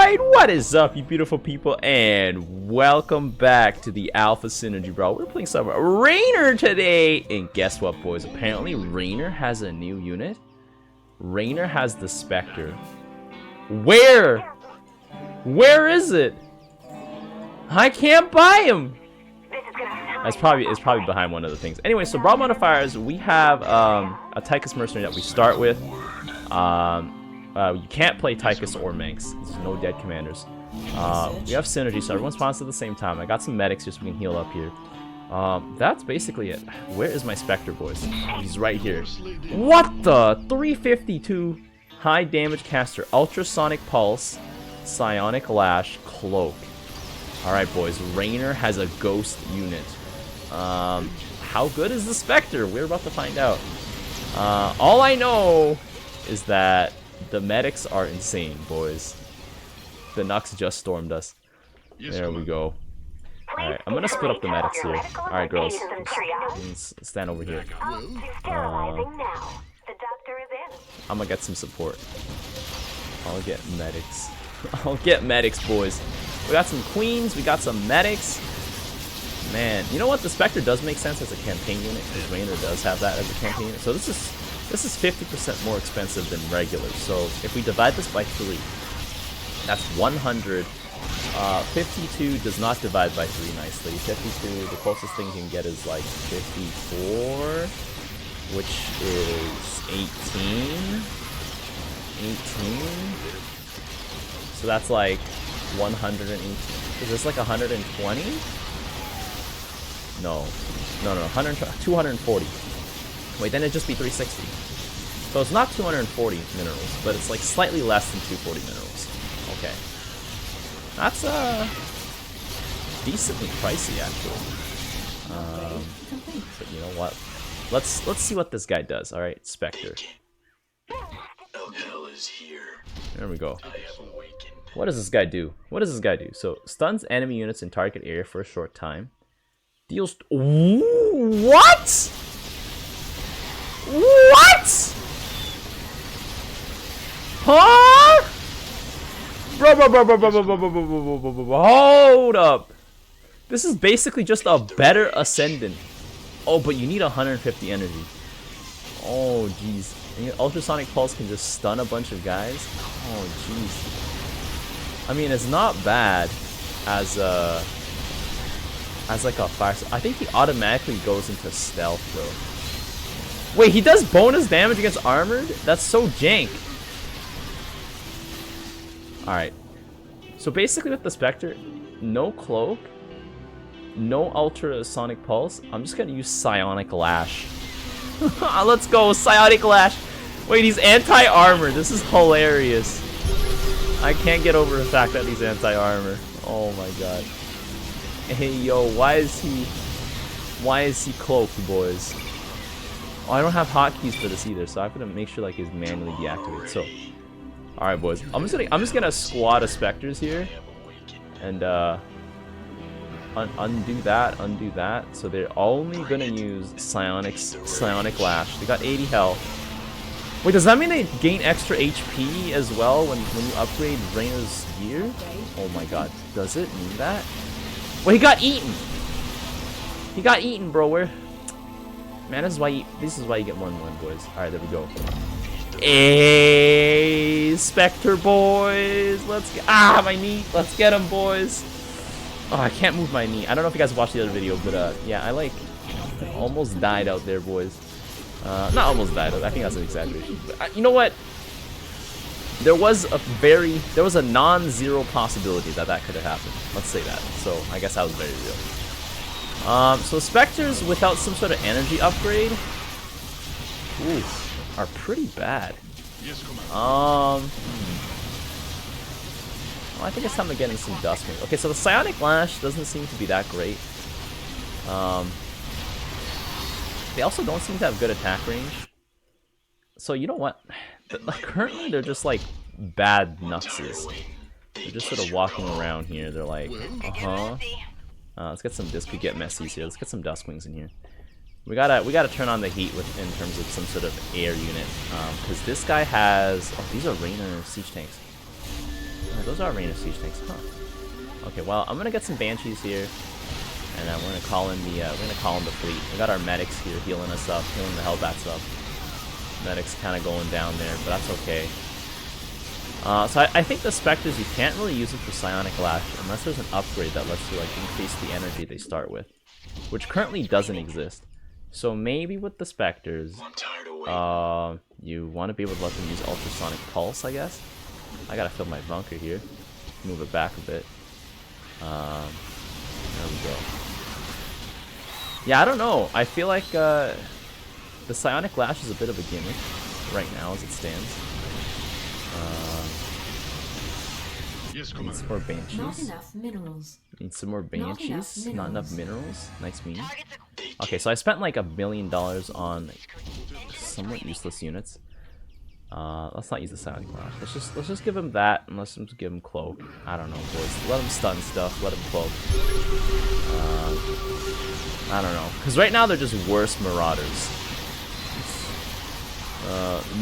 Alright, what is up, you beautiful people, and welcome back to the Alpha Synergy Brawl. We're playing some RAYNOR today, and guess what, boys? Apparently, RAYNOR has a new unit. RAYNOR has the Spectre. Where? Where is it? I can't buy him! It's probably behind one of the things. Anyway, so Brawl modifiers, we have a Tychus mercenary that we start with. You can't play Tychus or Manx. There's no dead commanders. We have synergy, so everyone spawns at the same time. I got some medics here so we can heal up here. That's basically it. Where is my Spectre, boys? He's right here. What the? 352 high damage caster, ultrasonic pulse, psionic lash, cloak. Alright, boys. RAYNOR has a ghost unit. How good is the Spectre? We're about to find out. All I know is that the medics are insane, boys. The Nux just stormed us. There we go. Alright, I'm gonna split up the medics here. Alright, girls. Let's stand over here. I'm gonna get some support. I'll get medics. I'll get medics, boys. We got some queens, we got some medics. Man, you know what? The Spectre does make sense as a campaign unit, because RAYNOR does have that as a campaign unit. So this is 50% more expensive than regular. So if we divide this by 3, that's 100. 52 does not divide by 3 nicely. 52, the closest thing you can get is like 54, which is 18. 18. So that's like 118. Is this like 120? No, 240. Wait, then it'd just be 360. So it's not 240 minerals, but it's like slightly less than 240 minerals. Okay. That's decently pricey, actually. But you know what? Let's see what this guy does. All right, Spectre. There we go. What does this guy do? What does this guy do? So stuns enemy units in target area for a short time. Deals. Ooh, what? What? Huh? Bro. Hold up. This is basically just a better Ascendant. Oh, but you need 150 energy. Oh, jeez. And your ultrasonic pulse can just stun a bunch of guys. Oh, jeez. I mean, it's not bad as like a fire. I think he automatically goes into stealth, though. Wait, he does bonus damage against armored? That's so jank. Alright. So basically with the Spectre, no cloak, no ultrasonic pulse. I'm just gonna use psionic lash. Let's go, psionic lash. Wait, he's anti-armor. This is hilarious. I can't get over the fact that he's anti-armor. Oh my god. Hey yo, why is he cloaked, boys? Oh, I don't have hotkeys for this either, so I have to make sure like he's manually deactivated. So, all right, boys, I'm just gonna squad of Spectres here, and undo that. So they're only gonna use psionic lash. They got 80 health. Wait, does that mean they gain extra HP as well when you upgrade RAYNOR's gear? Oh my god, does it mean that? Well, he got eaten. He got eaten, bro. Where? Man, this is why you get 1-1, boys. All right, there we go. Hey, Spectre boys, let's get my knee. Let's get him, boys. Oh, I can't move my knee. I don't know if you guys watched the other video, but yeah, I like almost died out there, boys. Not almost died. I think that's an exaggeration. But you know what? There was a non-zero possibility that could have happened. Let's say that. So I guess that was very real. So Spectres without some sort of energy upgrade, are pretty bad. Well, I think it's time to get in some Dustwing. Okay, so the Psionic Lash doesn't seem to be that great. They also don't seem to have good attack range. So you know what? Like currently they're just like bad Nuxes. They're just sort of walking around here. They're like, let's get some. This could get messy here. Let's get some Dustwings in here. We gotta turn on the heat in terms of some sort of air unit, because this guy has. Oh, these are RAYNOR siege tanks. those are Raynor siege tanks, huh? Okay, well, I'm gonna get some banshees here, and we're gonna call in the fleet. We got our medics here healing us up, healing the Hellbats up. Medics kind of going down there, but that's okay. So I think the Spectres, you can't really use it for Psionic Lash unless there's an upgrade that lets you like increase the energy they start with, which currently doesn't exist. So maybe with the Spectres, you want to be able to let them use Ultrasonic Pulse, I guess. I gotta fill my bunker here. Move it back a bit. There we go. Yeah, I don't know. I feel like the Psionic Lash is a bit of a gimmick right now as it stands. Need some more banshees. Not enough minerals. Need some more banshees. Not enough minerals. Nice mean. Okay, so I spent like $1 million on somewhat useless units. Let's not use the Psionic Lash. Let's just give him that, and let's just give him Cloak. I don't know, boys. Let him stun stuff. Let him Cloak. I don't know, because right now they're just worse Marauders.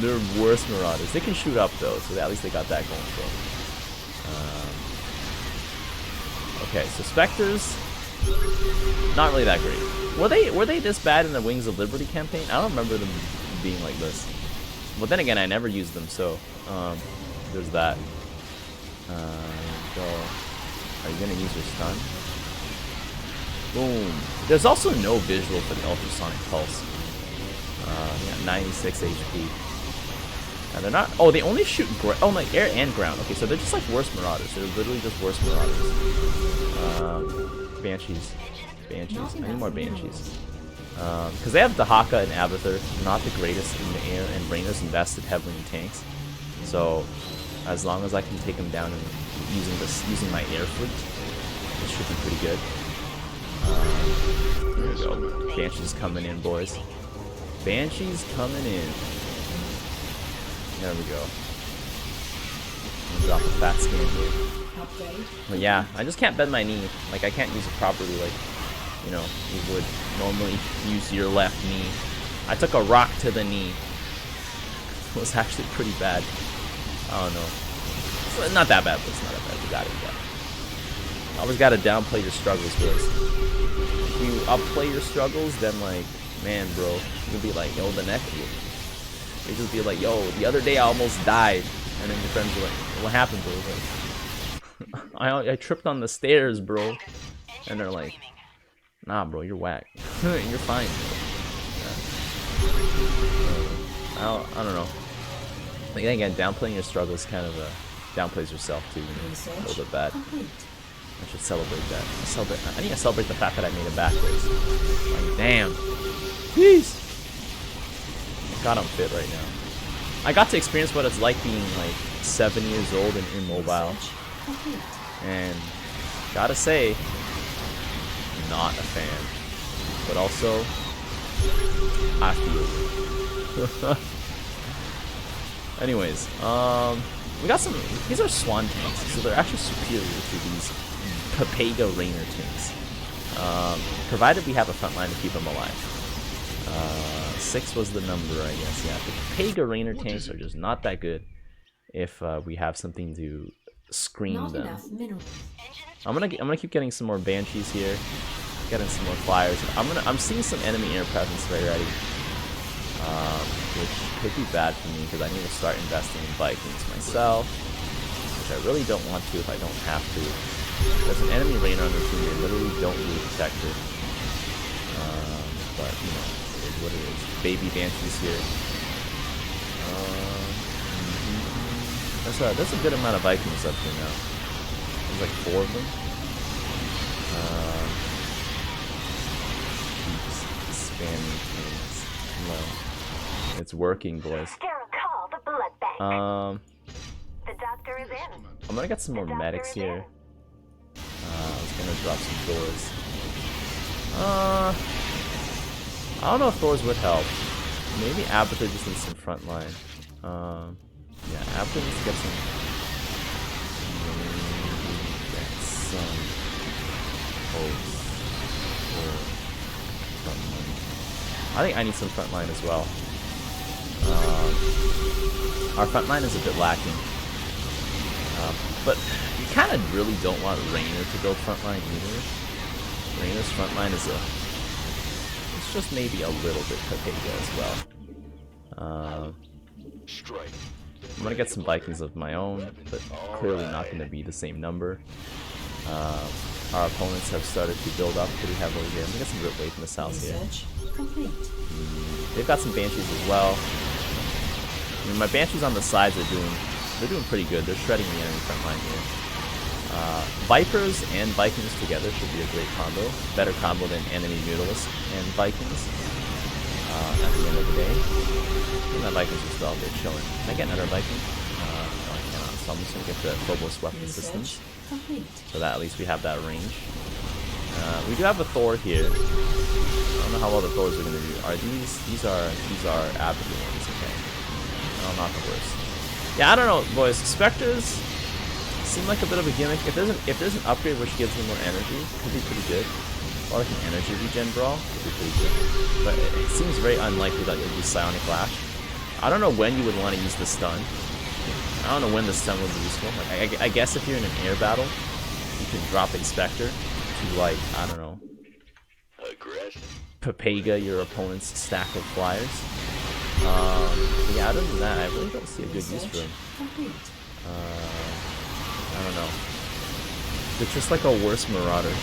They're worse Marauders. They can shoot up though, so at least they got that going for them. Okay, so Spectres, not really that great. Were they this bad in the Wings of Liberty campaign? I don't remember them being like this. But then again, I never used them, so there's that. Go. Are you gonna use your stun? Boom. There's also no visual for the Ultrasonic Pulse. Yeah, 96 HP. And they're not. Oh, they only shoot. Oh, like air and ground. Okay, so they're just like worse Marauders. They're literally just worse Marauders. Banshees. Banshees. I need more Banshees. Because they have Dahaka and Abathur, not the greatest in the air, and Raynor's invested heavily in tanks. So, as long as I can take them down and using my air fleet, it should be pretty good. There we go. Banshees coming in, boys. Banshees coming in. There we go. I'm gonna drop a fat scan here. But yeah, I just can't bend my knee. Like, I can't use it properly like, you know, you would normally use your left knee. I took a rock to the knee. It was actually pretty bad. I don't know. It's not that bad, but it's not that bad. You got it, you got it. Always gotta downplay your struggles, boys. If you upplay your struggles, then like, man, bro, you'll be like, yo, the next year. You just be like, yo, the other day I almost died. And then your friends are like, what happened, bro? Like, I tripped on the stairs, bro. And they're like, nah, bro, you're whack. You're fine, bro. Yeah. I don't know. Like, again, downplaying your struggles kind of downplays yourself too. You know, a little bit bad. I should celebrate that. I need to celebrate the fact that I made it backwards. Like, damn. Peace. God, I'm fit right now. I got to experience what it's like being like 7 years old and immobile. And gotta say, not a fan. But also, I feel it. Anyways, we got some. These are Swan tanks, so they're actually superior to these Papega Raynor tanks. Provided we have a front line to keep them alive. 6 was the number, I guess. Yeah, the Papega Raynor tanks are just not that good if we have something to screen them. I'm gonna keep getting some more Banshees here, getting some more flyers. I'm seeing some enemy air presence already, which could be bad for me because I need to start investing in Vikings myself, which I really don't want to if I don't have to. There's an enemy Raynor on the team, they literally don't need a protector. But you know, it is what it is. Baby Banshees here. There's a good amount of Vikings up here now. There's like 4 of them. Spamming things. No. It's working, boys. I'm gonna get some more medics here. I was gonna drop some doors. I don't know if doors would help. Maybe Abathur just needs some front line. Yeah, Abathur needs to get some. Some hopes for front line. I think I need some front line as well. Our front line is a bit lacking. But you kind of really don't want Raynor to build frontline either. Raynor's frontline is it's just maybe a little bit Pepega as well. I'm gonna get some Vikings of my own, but clearly not gonna be the same number. Our opponents have started to build up pretty heavily here. I'm gonna get some Rip Wave missiles here. They've got some Banshees as well. I mean, my Banshees on the sides are doing pretty good. They're shredding the enemy frontline here. Vipers and Vikings together should be a great combo. Better combo than enemy Mutalisk and Vikings. At the end of the day. And my Vikings are still out there chilling. Can I get another Viking? No, I cannot. So I'm just gonna get the Phobos weapon systems. So that at least we have that range. We do have a Thor here. I don't know how well the Thors are gonna do. Are these are Abigail ones, okay. No, not the worst. Yeah, I don't know, boys. Spectres seem like a bit of a gimmick. If there's an upgrade which gives them more energy, could be pretty good. Or like an energy regen brawl, could be pretty good. But it seems very unlikely that you'll use Psionic Lash. I don't know when you would want to use the stun. I don't know when the stun would be useful. Like, I guess if you're in an air battle, you could drop a Spectre to, like, I don't know, Pepega your opponent's stack of flyers. Yeah, other than that, I really don't see a good use for him. I don't know. It's just like a worse Marauder.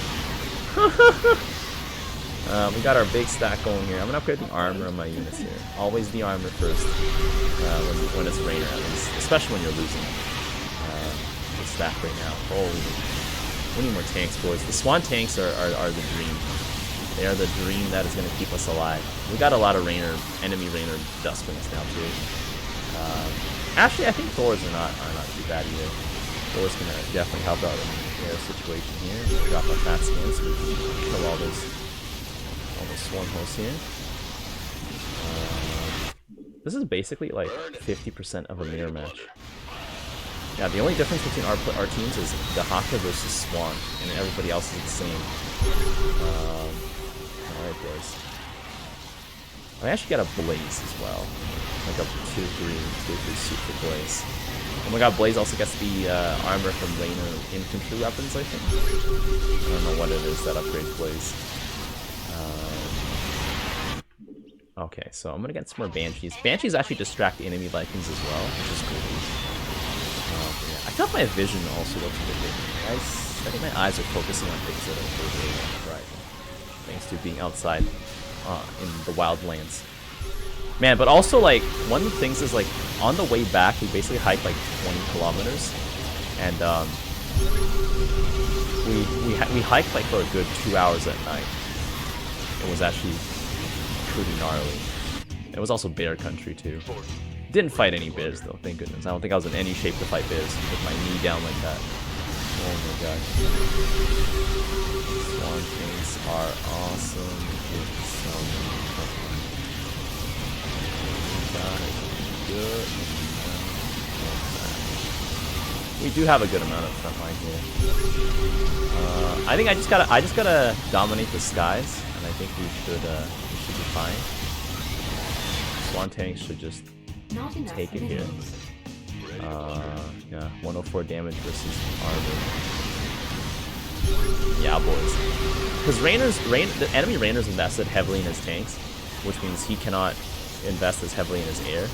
We got our big stack going here. I'm gonna upgrade the armor on my units here. Always the armor first when it's Raynor, at least, especially when you're losing. The stack right now. Holy, we need more tanks, boys. The Swan tanks are the dream. They are the dream that is gonna keep us alive. We got a lot of enemy Raynor Dustwings now too. Actually, I think Thors are not too bad either. Thor's gonna definitely help out in the air situation here. Drop our fat skins so we can kill all those swarm hosts here. This is basically like 50% of a mirror match. Yeah, the only difference between our teams is the Haka versus Swan, and everybody else is the same. Alright, boys. I actually got a Blaze as well. Like a 2-3 suit for Blaze. Oh my god, Blaze also gets the armor from Raynor infantry weapons, I think. I don't know what it is that upgrades Blaze. Okay, so I'm gonna get some more Banshees. Banshees actually distract the enemy Vikings as well, which is cool. Yeah. I thought my vision also looked a bit different. I think my eyes are focusing on things that are really on the horizon, thanks to being outside in the wildlands. Man, but also, like, one of the things is, like, on the way back, we basically hiked, like, 20 kilometers. And, we hiked, like, for a good 2 hours at night. It was actually pretty gnarly. It was also bear country, too. Didn't fight any bears, though, thank goodness. I don't think I was in any shape to fight bears with my knee down like that. Oh my god. Swan things are awesome. It's so good. We do have a good amount of frontline here. I think I just gotta dominate the skies, and I think we should be fine. Swan tanks should just take it here. Yeah, 104 damage versus armor. Yeah, boys. Because the enemy Raynor's invested heavily in his tanks, which means he cannot invest as heavily in his air.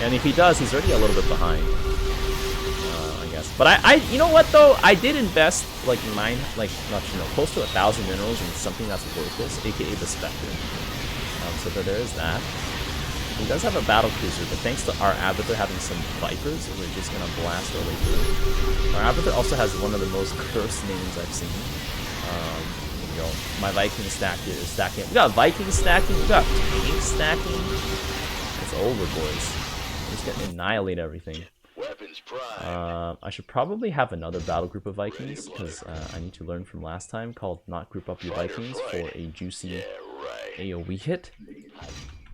And if he does, he's already a little bit behind. I guess. But you know what though? I did invest like close to 1,000 minerals in something that's worthless, aka the Spectre. So there is that. He does have a battle cruiser, but thanks to our Abathur having some Vipers, we're just gonna blast our way through. Our Abathur also has one of the most cursed names I've seen. Here we go. My Viking stack here is stacking. We got Viking stacking, we got tank stacking. It's over, boys. We're just gonna annihilate everything. I should probably have another battle group of Vikings, because I need to learn from last time, called Not Group Up Your Vikings for a juicy AoE hit.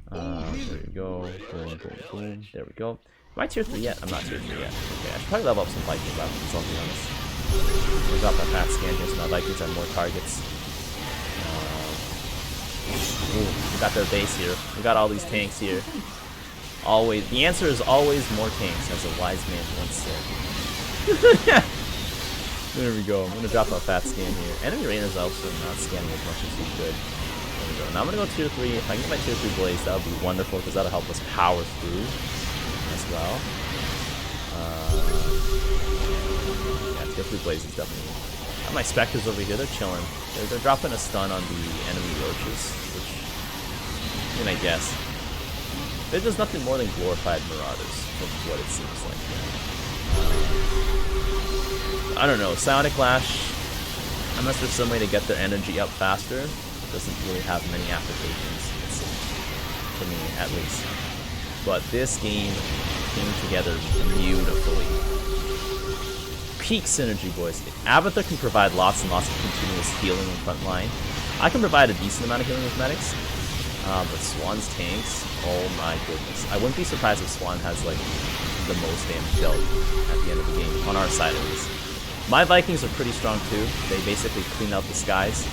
There we go. Boom, boom, boom. There we go. Am I tier 3 yet? I'm not tier 3 yet. Okay, I should probably level up some Viking weapons, I'll be honest. We got that fat scan here, so now Vikings have more targets. Ooh, we got their base here. We got all these tanks here. Always. The answer is always more tanks, as a wise man once said. There we go. I'm gonna drop a fat scan here. Enemy Raynor's also not scanning as much as he could. There we go. Now I'm gonna go tier 3. If I can get my tier 3 blaze, that would be wonderful because that'll help us power through as well. Yeah, tier 3 blaze is definitely. Got my Spectres over here. They're chilling. They're dropping a stun on the enemy roaches, which I guess they're just nothing more than glorified marauders, from what it seems like. I don't know, Psionic Lash, unless there's some way to get their energy up faster, doesn't really have many applications, it seems, for me at least. But this game came together beautifully. Peak synergy, boys. Abathur can provide lots and lots of continuous healing in front line. I can provide a decent amount of healing with medics, but Swan's tanks, oh my goodness. I wouldn't be surprised if Swan has like the most damage dealt at the end of the game, on our side at least. My Vikings are pretty strong too. They basically clean out the skies.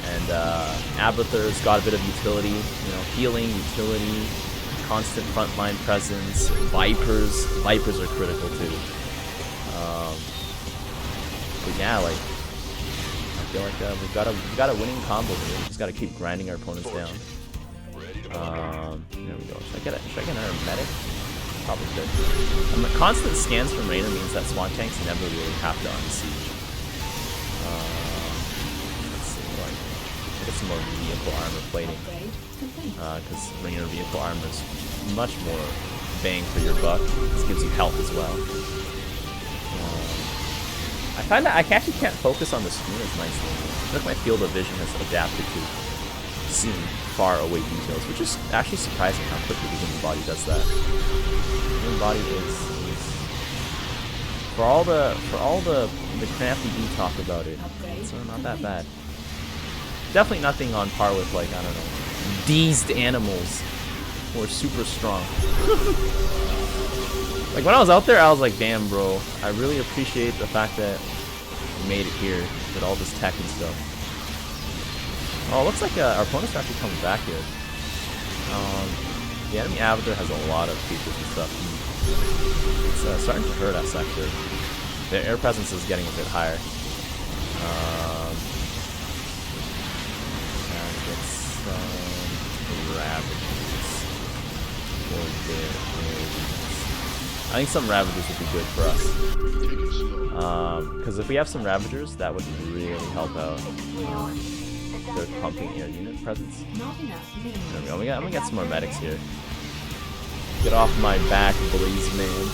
And Abathur's got a bit of utility, you know, healing, utility, constant frontline presence. Vipers are critical too. But yeah, like I feel like we've got a winning combo here. We just got to keep grinding our opponents down. There we go. Should I get another medic? Probably good. Constant scans from Raynor means that Swan tanks never really have to unsiege. Let's see, like, get some more vehicle armor plating. Because Raynor vehicle armor is much more bang for your buck. This gives you health as well. I find that I actually can't focus on the screen as nicely. I feel like my field of vision has adapted to seeing far away details, which is actually surprising how quickly the human body does that. The human body is for all the crafty we talk about it, it's not that bad. Definitely nothing on par with, like, I don't know, deezed animals who are super strong. Like when I was out there, I was like, damn, bro, I really appreciate the fact that we made it here with all this tech and stuff. Oh, looks like our opponents are actually coming back here. The enemy Abathur has a lot of creatures and stuff. It's starting to hurt us, actually. Their air presence is getting a bit higher. And get some Ravagers. I think some Ravagers would be good for us. Because if we have some Ravagers, that would really help out. Their pumping air unit presence. There we go. I'm gonna get some more medics here. Get off my back, Blaze Man.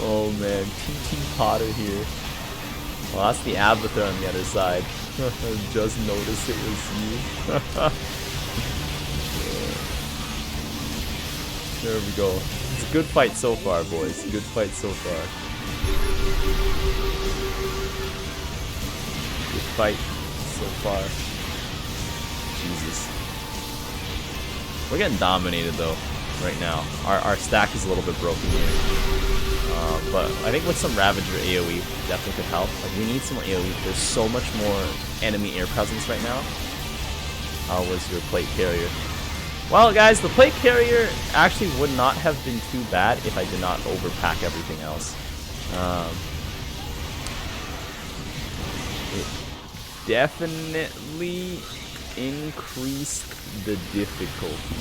Oh man, TT Potter here. Well, that's the Abathur on the other side. Just noticed it was you. There we go. It's a good fight so far, boys. Good fight so far. Good fight so far. Jesus. We're getting dominated though right now. Our stack is a little bit broken here. But I think with some Ravager AoE definitely could help. Like, we need some more AoE. There's so much more enemy air presence right now. How was your plate carrier? Well, guys, the plate carrier actually would not have been too bad if I did not overpack everything else. It definitely increased the difficulty.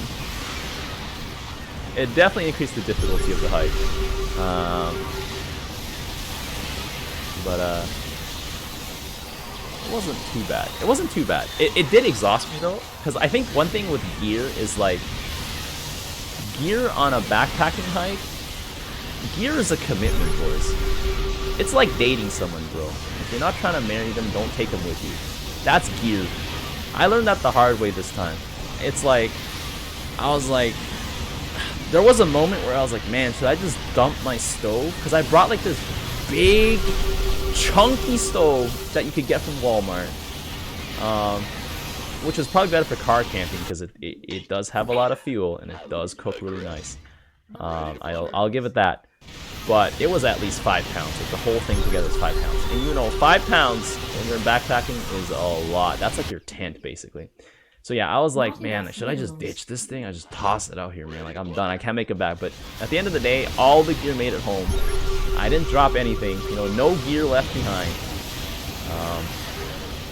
It definitely increased the difficulty of the hike. It wasn't too bad. It wasn't too bad. It did exhaust me though, because I think one thing with gear is like, gear on a backpacking hike, gear is a commitment, boys. It's like dating someone, bro. If you're not trying to marry them, don't take them with you. That's gear. I learned that the hard way this time. It's like, I was like, there was a moment where I was like, man, should I just dump my stove? Because I brought like this big, chunky stove that you could get from Walmart. Which is probably better for car camping because it does have a lot of fuel and it does cook really nice. I'll give it that. But it was at least 5 pounds. Like, the whole thing together is 5 pounds. And you know, 5 pounds when you're backpacking is a lot. That's like your tent, basically. So yeah, I was like, man, should I just ditch this thing? I just toss it out here, man. Like, I'm done. I can't make it back. But at the end of the day, all the gear made it home. I didn't drop anything. You know, no gear left behind.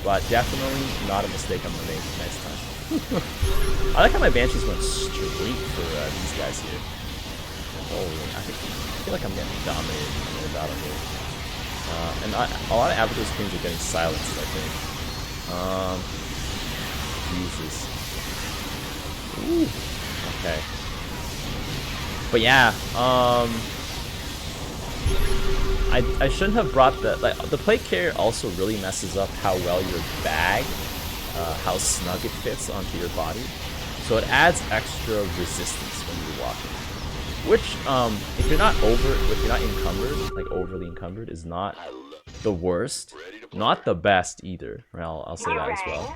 But definitely not a mistake I'm gonna make next time. I like how my Banshees went straight for these guys here. Holy, I feel like I'm getting dominated in the battle here. And a lot of Avatar screens are getting silenced, I think. Jesus. Ooh. Okay. But yeah, I shouldn't have brought the plate carrier also really messes up how well your bag, how snug it fits onto your body. So it adds extra resistance when you're walking. Which, if you're not encumbered, like overly encumbered, is not the worst, not the best either. I'll say that as well.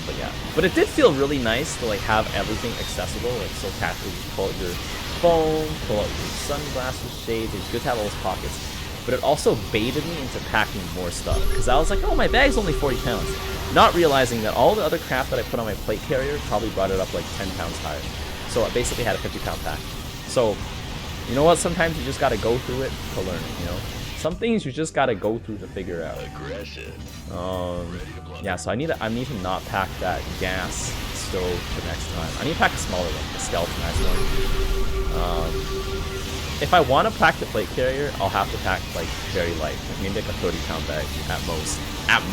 But yeah, but it did feel really nice to like have everything accessible, like so casually. You pull out your phone, pull out your sunglasses, shades. It's good to have all those pockets. But it also baited me into packing more stuff because I was like, oh, my bag's only 40 pounds, not realizing that all the other crap that I put on my plate carrier probably brought it up like 10 pounds higher. So I basically had a 50-pound pack. So you know what? Sometimes you just gotta go through it to learn. You know, some things you just gotta go through to figure out. Yeah, so I need to not pack that gas stove for next time. I need to pack a smaller one, a skeletonized one. If I want to pack the plate carrier, I'll have to pack like very light, like maybe like a 30-pound bag at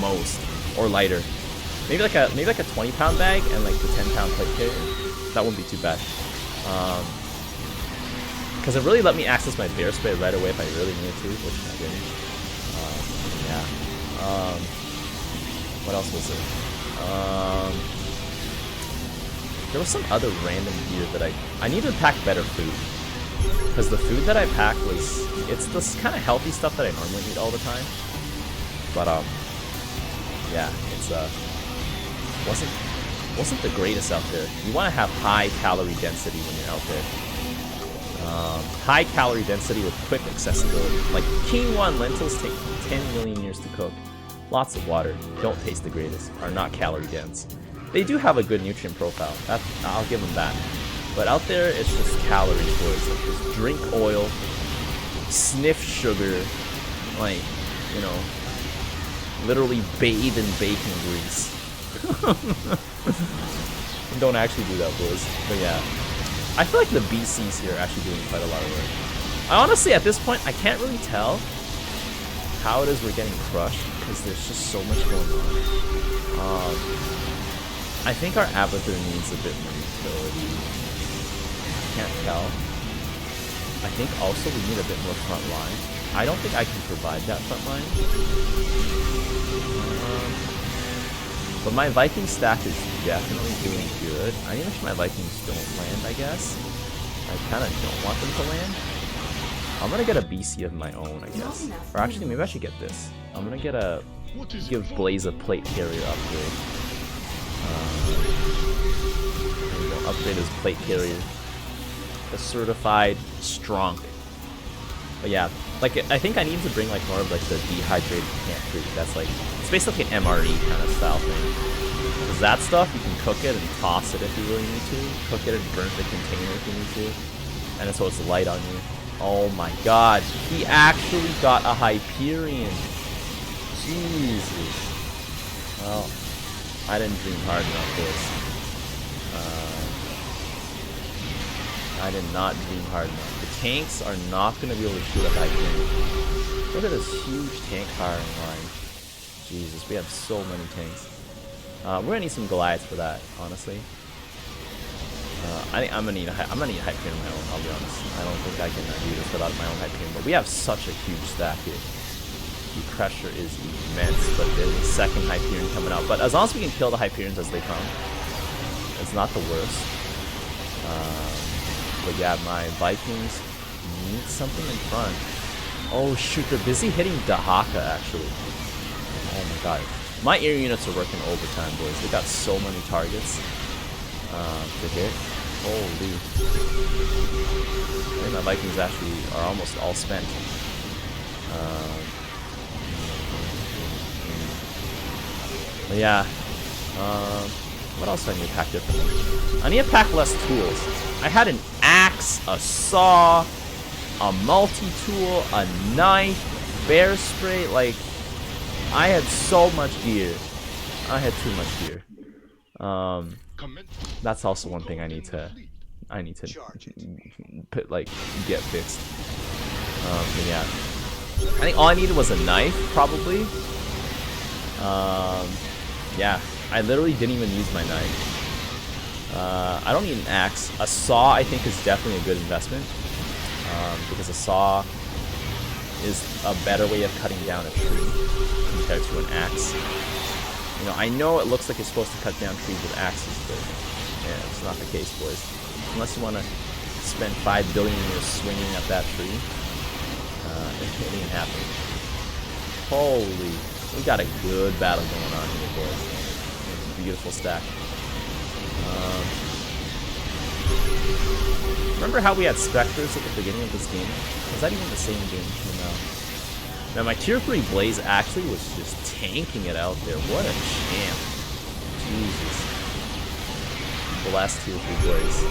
most, or lighter. Maybe like a 20-pound bag and like the 10-pound plate carrier. That wouldn't be too bad. Because it really let me access my bear spray right away if I really needed to, which I didn't. Yeah. What else was there? There was some other random gear that I needed to pack better food. Because the food that I packed it's this kind of healthy stuff that I normally eat all the time. But yeah, it's wasn't the greatest out there. You want to have high calorie density when you're out there. High calorie density with quick accessibility. Like quinoa and lentils take 10 million years to cook. Lots of water, don't taste the greatest, are not calorie dense. They do have a good nutrient profile, I'll give them that. But out there, it's just calorie toys. Like just drink oil, sniff sugar, like, you know, literally bathe in bacon grease. Don't actually do that, boys. But yeah, I feel like the BCs here are actually doing quite a lot of work. I honestly, at this point, I can't really tell how it is we're getting crushed because there's just so much going on. I think our Avatar needs a bit more utility. Can't tell. I think also we need a bit more front line. I don't think I can provide that front line. But my Viking stack is definitely doing good. I need to make sure my Vikings don't land, I guess. I kind of don't want them to land. I'm gonna get a BC of my own, I guess. Or actually, maybe I should get this. I'm gonna give Blaze a plate carrier upgrade. There we go. Upgrade his plate carrier. A certified strong. But yeah, like I think I need to bring like more of like the dehydrated pantry. That's like it's basically an MRE kind of style thing. Because that stuff you can cook it and toss it if you really need to. Cook it and burn the container if you need to. And so it's light on you. Oh my god, he actually got a Hyperion. Jesus. Well, I didn't dream hard enough this. I did not dream hard enough. The tanks are not going to be able to shoot a Hyperion. Look at this huge tank firing line. Jesus, we have so many tanks. We're going to need some Goliaths for that, honestly. I think I'm gonna need a Hyperion of my own, I'll be honest. I don't think I can do this without my own Hyperion, but we have such a huge stack here. The pressure is immense, but there's a second Hyperion coming out. But as long as we can kill the Hyperions as they come, it's not the worst. But yeah, my Vikings need something in front. Oh shoot, they're busy hitting Dahaka actually. Oh my god. My air units are working overtime, boys. They got so many targets to hit. Holy. I think my Vikings actually are almost all spent. But yeah. What else do I need to pack differently? I need to pack less tools. I had an axe, a saw, a multi-tool, a knife, bear spray. Like, I had so much gear. I had too much gear. That's also one thing I need to put, like, get fixed. But yeah, I think all I needed was a knife, probably. Yeah, I literally didn't even use my knife. I don't need an axe. A saw, I think, is definitely a good investment, because a saw is a better way of cutting down a tree compared to an axe. You know, I know it looks like you're supposed to cut down trees with axes, but yeah, it's not the case, boys. Unless you want to spend 5 billion years swinging at that tree, it ain't happening. Holy, we got a good battle going on here, boys. It's a beautiful stack. Remember how we had Spectres at the beginning of this game? Was that even the same game? No. Now my tier 3 Blaze actually was just tanking it out there. What a champ. Jesus. The last tier 3 Blaze.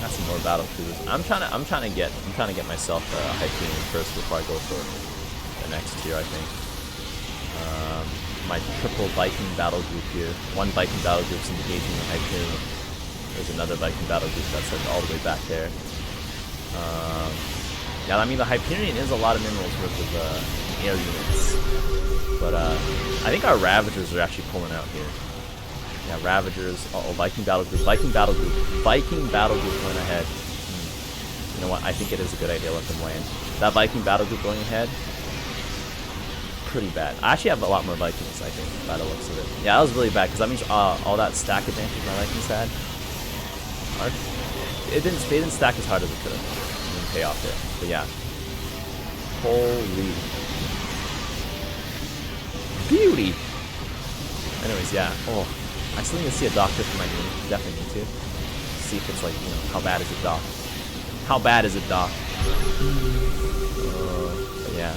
Got some more battle cruisers. I'm trying to get myself a Hyperion first before I go for the next tier, I think. My triple Viking battle group here. One Viking battle group's engaging the Hyperion. There's another Viking battle group that's like all the way back there. Yeah, I mean the Hyperion is a lot of minerals worth of air units, but I think our Ravagers are actually pulling out here. Yeah, Ravagers. Viking battle group. Viking battle group. Viking battle group going ahead. You know what? I think it is a good idea to let them land. That Viking battle group going ahead. Pretty bad. I actually have a lot more Vikings, I think, by the looks of it. Yeah, that was really bad, because that means all that stack advantage my Vikings had. They didn't stack as hard as it could have. It didn't pay off there. But yeah. Holy. Beauty! Anyways, yeah. Oh, I still need to see a doctor for my knee. Definitely need to. See if it's like, you know, how bad is it, doc? How bad is it, doc? Yeah.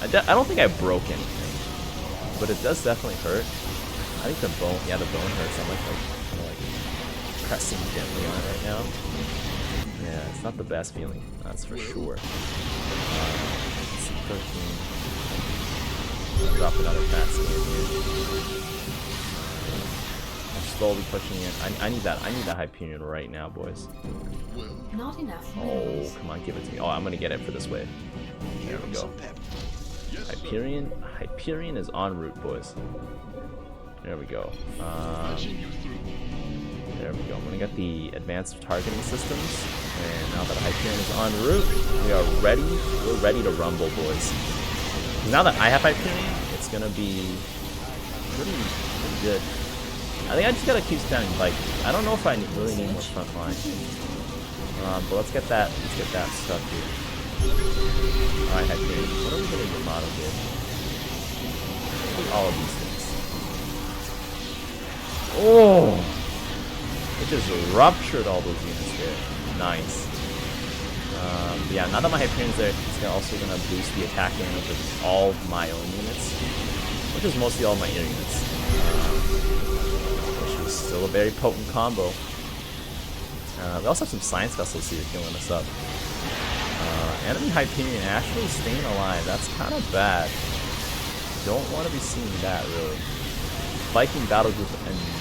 I don't think I broke anything, but it does definitely hurt. I think the bone, yeah, the bone hurts. I'm like kind of like pressing gently on it right now. Yeah, it's not the best feeling, that's for sure. 13. Drop another fat scan here. I'm slowly pushing it. I need that Hyperion right now, boys. Not enough. Oh, come on, give it to me. Oh, I'm gonna get it for this wave. There we go. Hyperion is en route, boys. There we go. There we go. I'm gonna get the advanced targeting systems, and now that Hyperion is en route, we are ready. We're ready to rumble, boys. Now that I have Hyperion, it's gonna be pretty good. I think I just gotta keep spamming Viking. I don't know if I really need more front line, but let's get that stuff here. Alright, Hyperion. What are we gonna remodel here? All of these things. Oh! It just ruptured all those units there. Nice. Yeah, now that my Hyperion's there, it's also gonna boost the attack damage of all my own units, which is mostly all my air units. Which is still a very potent combo. We also have some science vessels here killing us up. Enemy Hyperion actually staying alive. That's kind of bad. Don't want to be seeing that, really. Viking battle group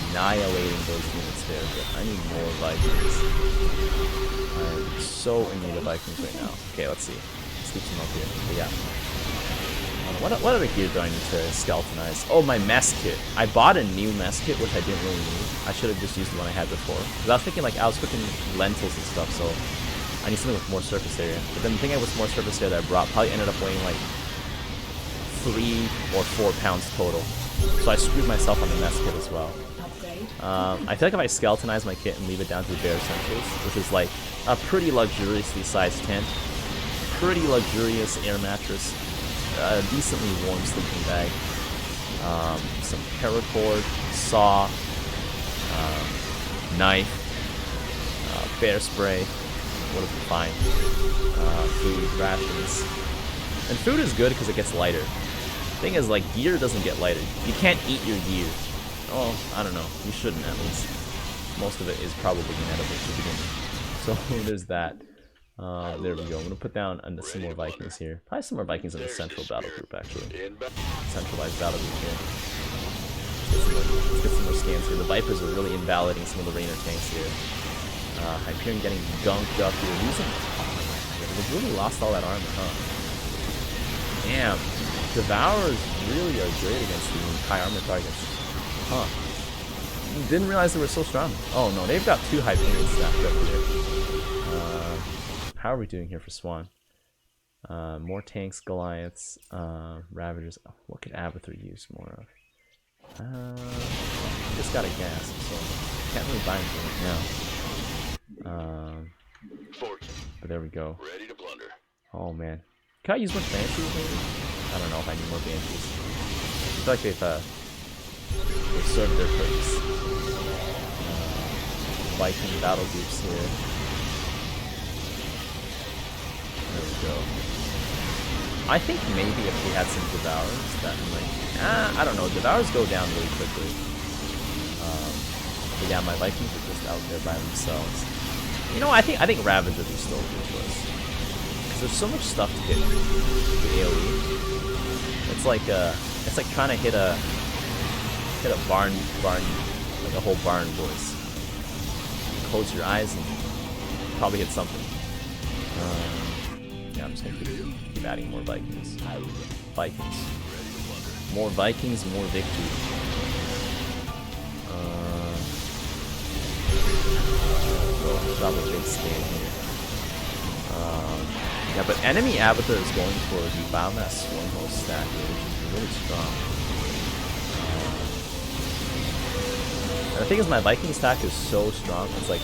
annihilating those units there, but I need more Vikings. I'm so in need of Vikings right now. Okay, let's see. Let's keep some up here. But yeah. What other gear do I need to skeletonize? Oh, my mess kit. I bought a new mess kit, which I didn't really need. I should have just used the one I had before. Because I was thinking, like, I was cooking lentils and stuff, so I need something with more surface area. But then the thing with more surface area that I brought probably ended up weighing like 3 or 4 pounds total. So I screwed myself on the mess kit as well. I feel like if I skeletonize my kit and leave it down to the bare essentials, which is like a pretty luxuriously sized tent, pretty luxurious air mattress, a decently warm sleeping bag, some paracord, saw, knife, bear spray. What if we find? Food, rations. And food is good because it gets lighter. Thing is, like, gear doesn't get lighter. You can't eat your gear. Oh, I don't know. You shouldn't, at least. Most of it is probably inedible to begin with. So there's that. There we go. I'm gonna put down some more Vikings here. Probably some more Vikings in the central battle group, actually. Centralized battle group here. Let's get some more scans here. The Vipers are really invalidating some of the Raynor tanks here. Hyperion getting gunked up here. Losing. They've really lost all that armor, huh? Damn. Devourers really are great against the high armor targets. Huh. Didn't realize they were so strong. Oh no, they've got 2 Hyperion stacked up here. How are we doing here for Swan? More tanks, Goliaths, Ravagers. Oh, what could Abathur use more of? Just got a gas, so can't really buy anything right now. But there we go. Ready to plunder. Oh man. Can I use more Banshees maybe? I don't know if I need more Banshees. I feel like they've served their purpose. Viking battle groups here. There we go. I think maybe if we had some Devourers, that might... I don't know. Devourers go down really quickly. But yeah, my Vikings are just out there by themselves. You know, I think Ravagers are still a good choice. Because there's so much stuff to hit with AoE. It's like trying to hit a barn, like a whole barn, boys. Close your eyes and probably hit something. Yeah, I'm just gonna keep adding more Vikings. Vikings. More Vikings, more victory. Drop a big scan here. Yeah, but enemy Abathur is going for the Biomass Swarmhost stack here, which is really strong. And the thing is, my Viking stack is so strong, it's like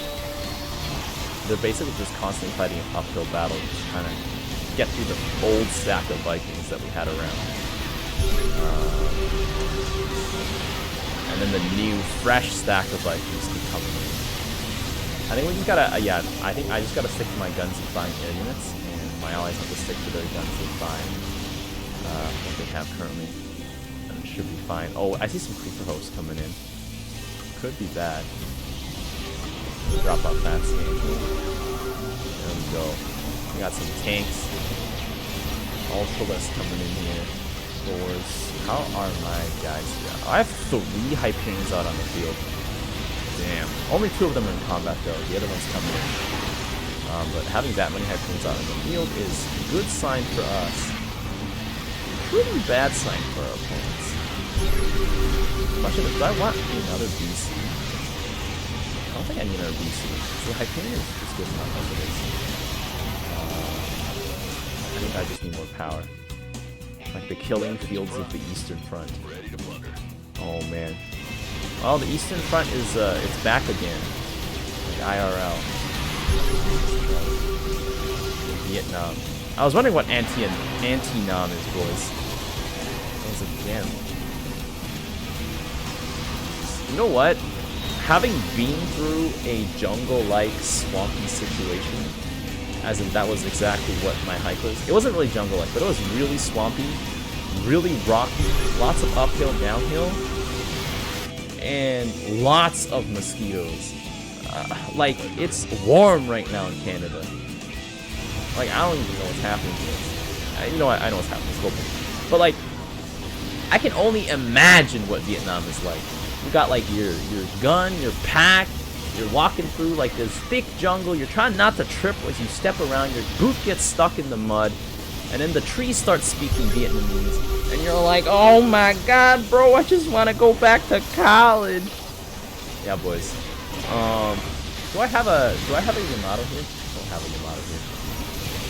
they're basically just constantly fighting an uphill battle, just trying to get through the old stack of Vikings that we had around. And then the new, fresh stack of Vikings keep coming in. I think we just gotta, I think I just gotta stick to my guns and buying air units, and my allies have to stick to their guns and buying what they have currently. And it should be fine. Oh, I see some creeper hosts coming in. Could be bad. Drop off that scan. There we go. We got some tanks. Ultralisk coming in here. Thors. How are my guys here? I have 3 Hyperions out on the field. Damn. Only 2 of them are in combat though. The other one's coming in. But having that many Hyperions out on the field is a good sign for us. Pretty bad sign for our opponents. Question is, do I want another BC? I don't think I need another BC. The Hyperion is just good enough as it is. I think I just need more power. Like the killing fields of the Eastern Front. Oh man. Well, the Eastern Front is it's back again. Like IRL. Vietnam. I was wondering what anti-nam is, boys. I was like, damn. You know what? Having been through a jungle-like swampy situation, as in that was exactly what my hike was. It wasn't really jungle-like, but it was really swampy, really rocky, lots of uphill, downhill, and lots of mosquitoes. Like, it's warm right now in Canada. Like, I don't even know what's happening to us. You know what? I know what's happening. It's open. But, like, I can only imagine what Vietnam is like. You got, like, your gun, your pack, you're walking through, like, this thick jungle. You're trying not to trip as you step around. Your boot gets stuck in the mud. And then the trees start speaking Vietnamese. And you're like, oh my god, bro, I just want to go back to college. Yeah, boys. Do I have a Yamato here? I don't have a Yamato here.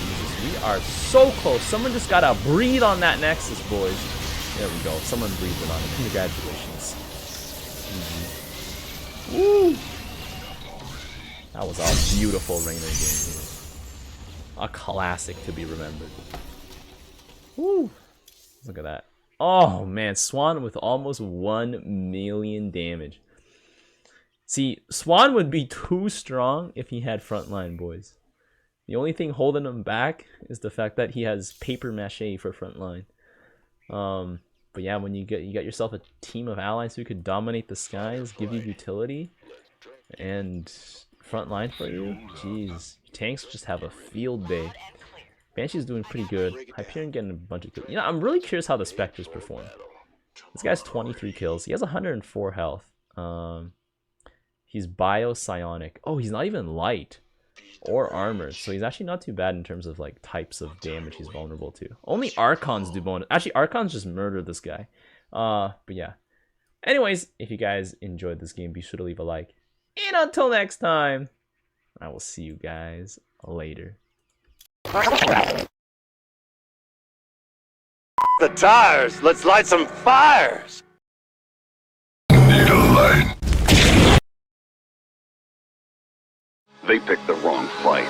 Jesus, we are so close. Someone just gotta breathe on that Nexus, boys. There we go. Someone breathed it on it. Congratulations. Woo! That was a beautiful Raynor game here. A classic to be remembered. Woo! Look at that. Oh man, Swan with almost 1 million damage. See, Swan would be too strong if he had frontline, boys. The only thing holding him back is the fact that he has paper mache for frontline. But yeah, when you get yourself a team of allies who could dominate the skies, give you utility, and front line for you, jeez, tanks just have a field day. Banshee's doing pretty good. Hyperion getting a bunch of kills. You know, I'm really curious how the Spectres perform. This guy's 23 kills. He has 104 health. He's bio-psionic. Oh, he's not even light or armored, so he's actually not too bad in terms of like types of damage he's vulnerable to. Only Archons do bonus. Actually, Archons just murder this guy. But yeah. Anyways, if you guys enjoyed this game, be sure to leave a like. And until next time, I will see you guys later. The tires! Let's light some fires! Need a light. They picked the wrong fight.